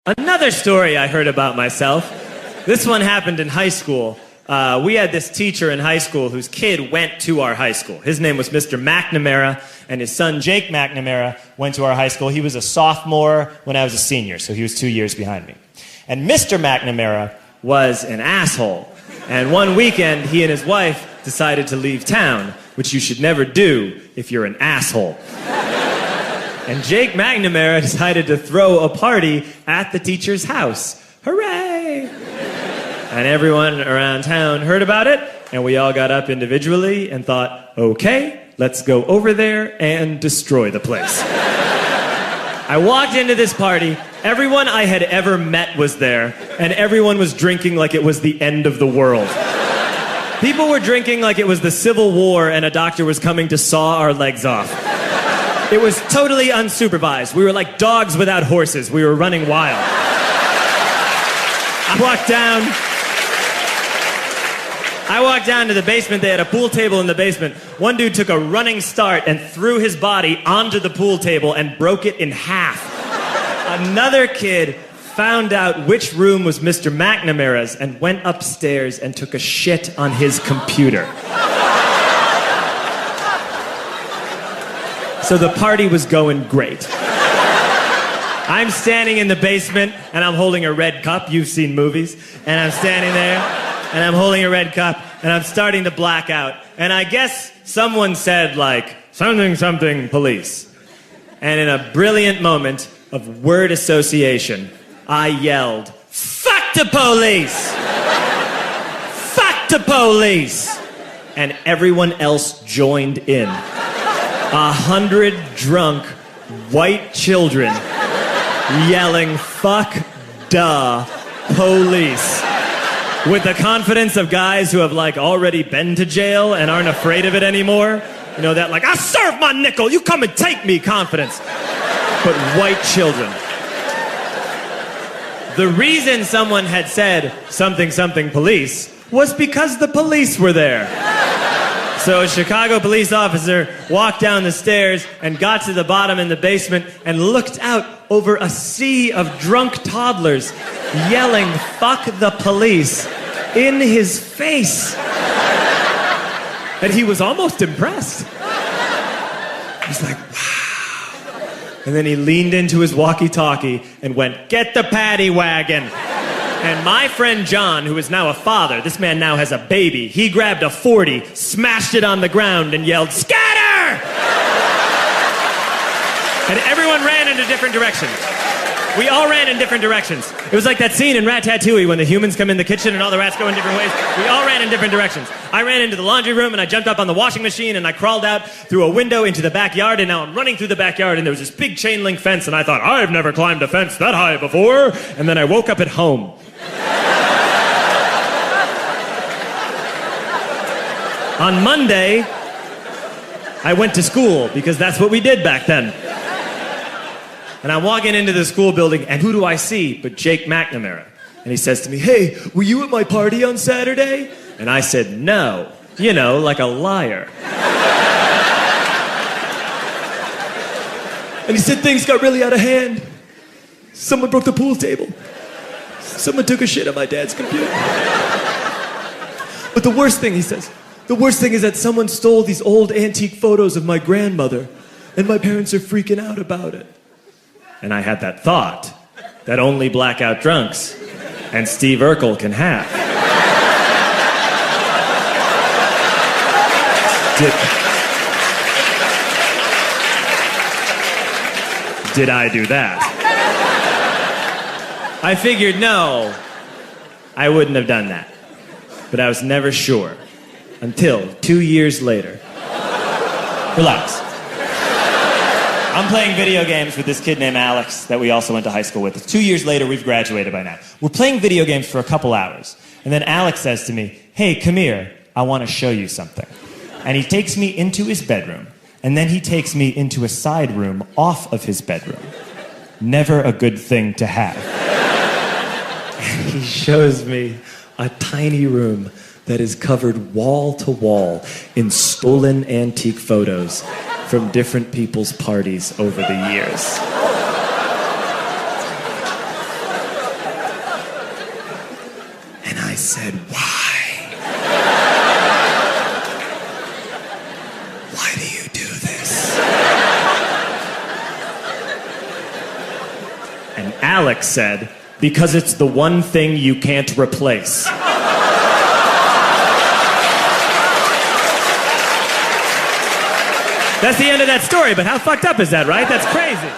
Another story I heard about myself. This one happened in high school. We had this teacher in high school whose kid went to our high school. His name was Mr. McNamara, and his son Jake McNamara went to our high school. He was a sophomore when I was a senior, so he was 2 years behind me. And Mr. McNamara was an asshole. And one weekend, he and his wife decided to leave town, which you should never do if you're an asshole. And Jake McNamara decided to throw a party at the teacher's house. Hooray! And everyone around town heard about it, and we all got up individually and thought, okay, let's go over there and destroy the place. I walked into this party, everyone I had ever met was there, and everyone was drinking like it was the end of the world. People were drinking like it was the Civil War and a doctor was coming to saw our legs off. It was totally unsupervised. We were like dogs without horses. We were running wild. I walked down to the basement. They had a pool table in the basement. One dude took a running start and threw his body onto the pool table and broke it in half. Another kid found out which room was Mr. McNamara's and went upstairs and took a shit on his computer. So the party was going great. I'm standing in the basement, and I'm holding a red cup. You've seen movies. And I'm standing there, and I'm holding a red cup, and I'm starting to black out. And I guess someone said, like, something, something, police. And in a brilliant moment of word association, I yelled, fuck the police! Fuck the police! And everyone else joined in. 100 drunk white children yelling, fuck the police. With the confidence of guys who have like already been to jail and aren't afraid of it anymore. You know, that like, I serve my nickel, you come and take me confidence. But white children. The reason someone had said something, something police was because the police were there. So a Chicago police officer walked down the stairs and got to the bottom in the basement and looked out over a sea of drunk toddlers yelling, fuck the police, in his face. And he was almost impressed. He's like, wow. And then he leaned into his walkie-talkie and went, get the paddy wagon. And my friend John, who is now a father, this man now has a baby, he grabbed a 40, smashed it on the ground, and yelled, scatter! And everyone ran in a different direction. We all ran in different directions. It was like that scene in Ratatouille when the humans come in the kitchen and all the rats go in different ways. We all ran in different directions. I ran into the laundry room and I jumped up on the washing machine and I crawled out through a window into the backyard, and now I'm running through the backyard and there was this big chain link fence and I thought, I've never climbed a fence that high before. And then I woke up at home. On Monday, I went to school because that's what we did back then. And I'm walking into the school building, and who do I see but Jake McNamara? And he says to me, hey, were you at my party on Saturday? And I said, no. You know, like a liar. And he said things got really out of hand. Someone broke the pool table. Someone took a shit on my dad's computer. But the worst thing, he says, the worst thing is that someone stole these old antique photos of my grandmother, and my parents are freaking out about it. And I had that thought that only blackout drunks and Steve Urkel can have. Did I do that? I figured, no, I wouldn't have done that. But I was never sure until 2 years later. Relax. I'm playing video games with this kid named Alex that we also went to high school with. 2 years later, we've graduated by now. We're playing video games for a couple hours. And then Alex says to me, hey, come here, I want to show you something. And he takes me into his bedroom. And then he takes me into a side room off of his bedroom. Never a good thing to have. And he shows me a tiny room that is covered wall to wall in stolen antique photos from different people's parties over the years. said, "Why? Why do you do this?" And Alex said, "Because it's the one thing you can't replace." That's the end of that story, but how fucked up is that, right? That's crazy.